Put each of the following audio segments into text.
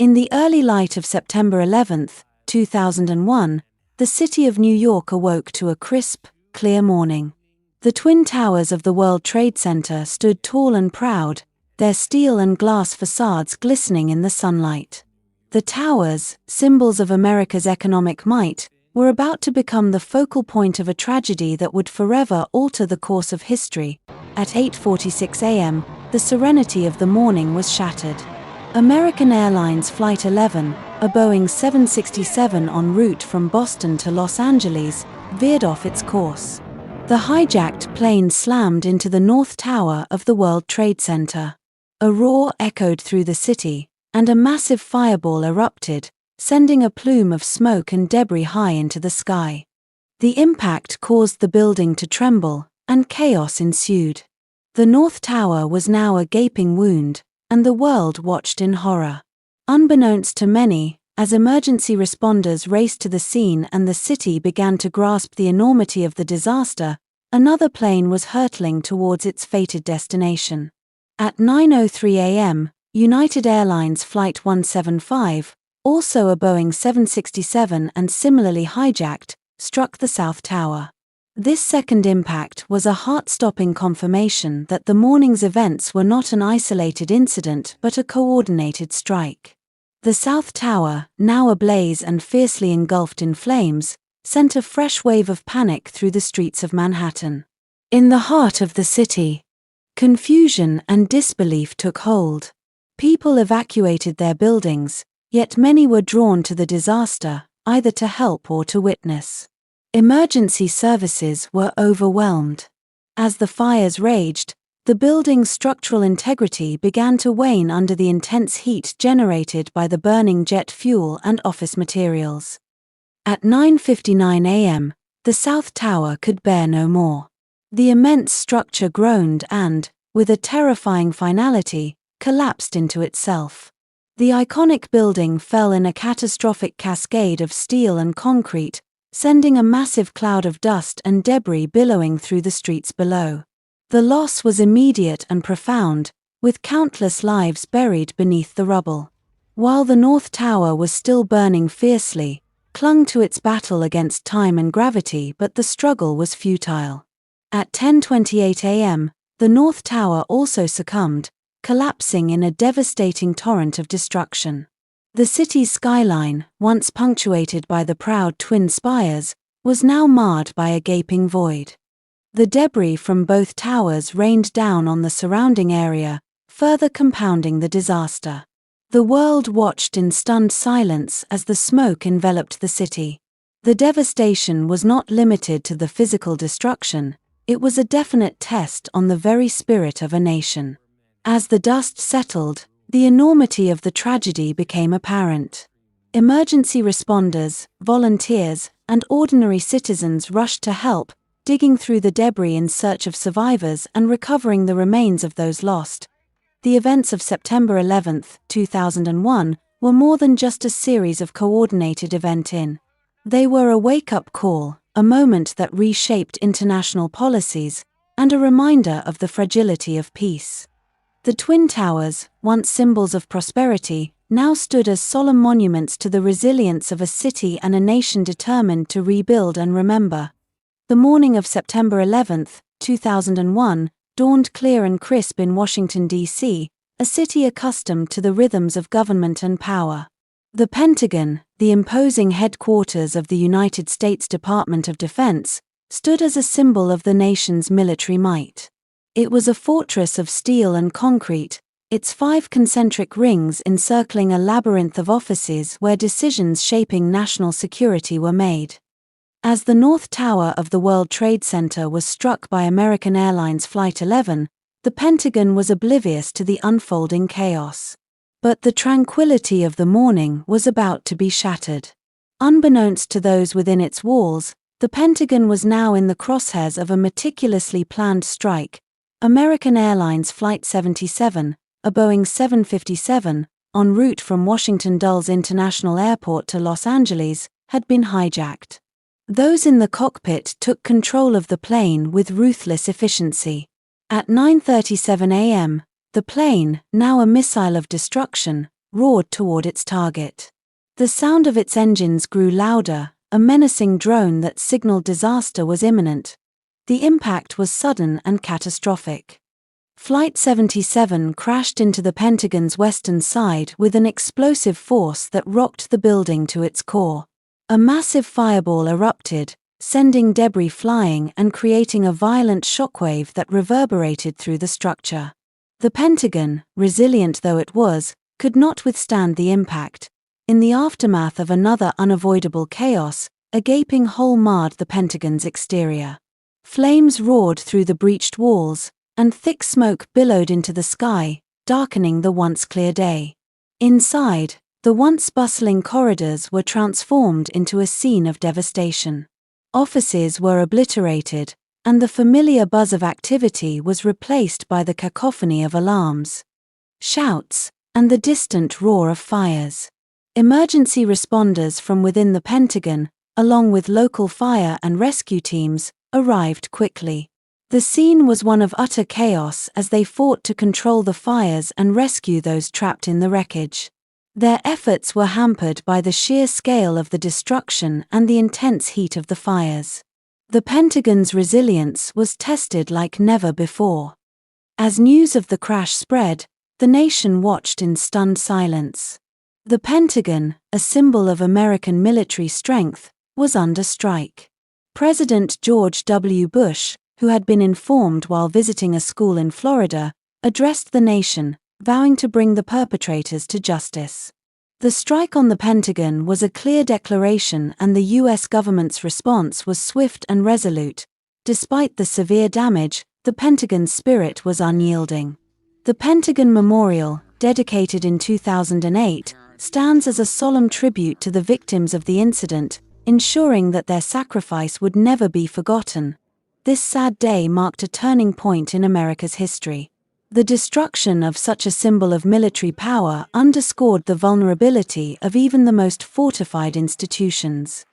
In the early light of September 11, 2001, the city of New York awoke to a crisp, clear morning. The Twin Towers of the World Trade Center stood tall and proud, their steel and glass facades glistening in the sunlight. The towers, symbols of America's economic might, were about to become the focal point of a tragedy that would forever alter the course of history. At 8:46 a.m., the serenity of the morning was shattered. American Airlines Flight 11, a Boeing 767 en route from Boston to Los Angeles, veered off its course. The hijacked plane slammed into the North Tower of the World Trade Center. A roar echoed through the city, and a massive fireball erupted, sending a plume of smoke and debris high into the sky. The impact caused the building to tremble, and chaos ensued. The North Tower was now a gaping wound, and the world watched in horror. Unbeknownst to many, as emergency responders raced to the scene and the city began to grasp the enormity of the disaster, another plane was hurtling towards its fated destination. At 9:03 a.m., United Airlines Flight 175, also a Boeing 767 and similarly hijacked, struck the South Tower. This second impact was a heart-stopping confirmation that the morning's events were not an isolated incident but a coordinated strike. The South Tower, now ablaze and fiercely engulfed in flames, sent a fresh wave of panic through the streets of Manhattan. In the heart of the city, confusion and disbelief took hold. People evacuated their buildings, yet many were drawn to the disaster, either to help or to witness. Emergency services were overwhelmed. As the fires raged, the building's structural integrity began to wane under the intense heat generated by the burning jet fuel and office materials. At 9:59 a.m., the South Tower could bear no more. The immense structure groaned and, with a terrifying finality, collapsed into itself. The iconic building fell in a catastrophic cascade of steel and concrete, sending a massive cloud of dust and debris billowing through the streets below. The loss was immediate and profound, with countless lives buried beneath the rubble. While the North Tower was still burning fiercely, clung to its battle against time and gravity, but the struggle was futile. At 10:28 a.m., the North Tower also succumbed, collapsing in a devastating torrent of destruction. The city's skyline, once punctuated by the proud twin spires, was now marred by a gaping void. The debris from both towers rained down on the surrounding area, further compounding the disaster. The world watched in stunned silence as the smoke enveloped the city. The devastation was not limited to the physical destruction, it was a definite test on the very spirit of a nation. As the dust settled, the enormity of the tragedy became apparent. Emergency responders, volunteers, and ordinary citizens rushed to help, digging through the debris in search of survivors and recovering the remains of those lost. The events of September 11, 2001, were more than just a series of coordinated events. They were a wake-up call, a moment that reshaped international policies, and a reminder of the fragility of peace. The Twin Towers, once symbols of prosperity, now stood as solemn monuments to the resilience of a city and a nation determined to rebuild and remember. The morning of September 11, 2001, dawned clear and crisp in Washington, D.C., a city accustomed to the rhythms of government and power. The Pentagon, the imposing headquarters of the United States Department of Defense, stood as a symbol of the nation's military might. It was a fortress of steel and concrete, its 5 concentric rings encircling a labyrinth of offices where decisions shaping national security were made. As the North Tower of the World Trade Center was struck by American Airlines Flight 11, the Pentagon was oblivious to the unfolding chaos. But the tranquility of the morning was about to be shattered. Unbeknownst to those within its walls, the Pentagon was now in the crosshairs of a meticulously planned strike. American Airlines Flight 77, a Boeing 757, en route from Washington Dulles International Airport to Los Angeles, had been hijacked. Those in the cockpit took control of the plane with ruthless efficiency. At 9:37 a.m., the plane, now a missile of destruction, roared toward its target. The sound of its engines grew louder, a menacing drone that signaled disaster was imminent. The impact was sudden and catastrophic. Flight 77 crashed into the Pentagon's western side with an explosive force that rocked the building to its core. A massive fireball erupted, sending debris flying and creating a violent shockwave that reverberated through the structure. The Pentagon, resilient though it was, could not withstand the impact. In the aftermath of another unavoidable chaos, a gaping hole marred the Pentagon's exterior. Flames roared through the breached walls, and thick smoke billowed into the sky, darkening the once clear day. Inside, the once bustling corridors were transformed into a scene of devastation. Offices were obliterated, and the familiar buzz of activity was replaced by the cacophony of alarms, shouts, and the distant roar of fires. Emergency responders from within the Pentagon, along with local fire and rescue teams, arrived quickly. The scene was one of utter chaos as they fought to control the fires and rescue those trapped in the wreckage. Their efforts were hampered by the sheer scale of the destruction and the intense heat of the fires. The Pentagon's resilience was tested like never before. As news of the crash spread, the nation watched in stunned silence. The Pentagon, a symbol of American military strength, was under strike. President George W. Bush, who had been informed while visiting a school in Florida, addressed the nation, vowing to bring the perpetrators to justice. The strike on the Pentagon was a clear declaration, and the U.S. government's response was swift and resolute. Despite the severe damage, the Pentagon's spirit was unyielding. The Pentagon Memorial, dedicated in 2008, stands as a solemn tribute to the victims of the incident, ensuring that their sacrifice would never be forgotten. This sad day marked a turning point in America's history. The destruction of such a symbol of military power underscored the vulnerability of even the most fortified institutions.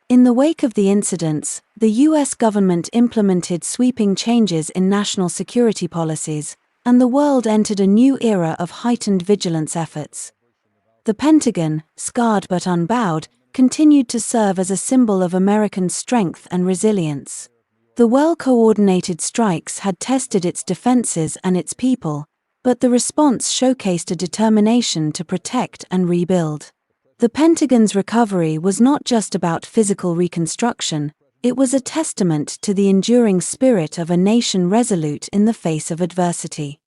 In the wake of the incidents, the U.S. government implemented sweeping changes in national security policies, and the world entered a new era of heightened vigilance efforts. The Pentagon, scarred but unbowed, continued to serve as a symbol of American strength and resilience. The well-coordinated strikes had tested its defenses and its people, but the response showcased a determination to protect and rebuild. The Pentagon's recovery was not just about physical reconstruction, it was a testament to the enduring spirit of a nation resolute in the face of adversity.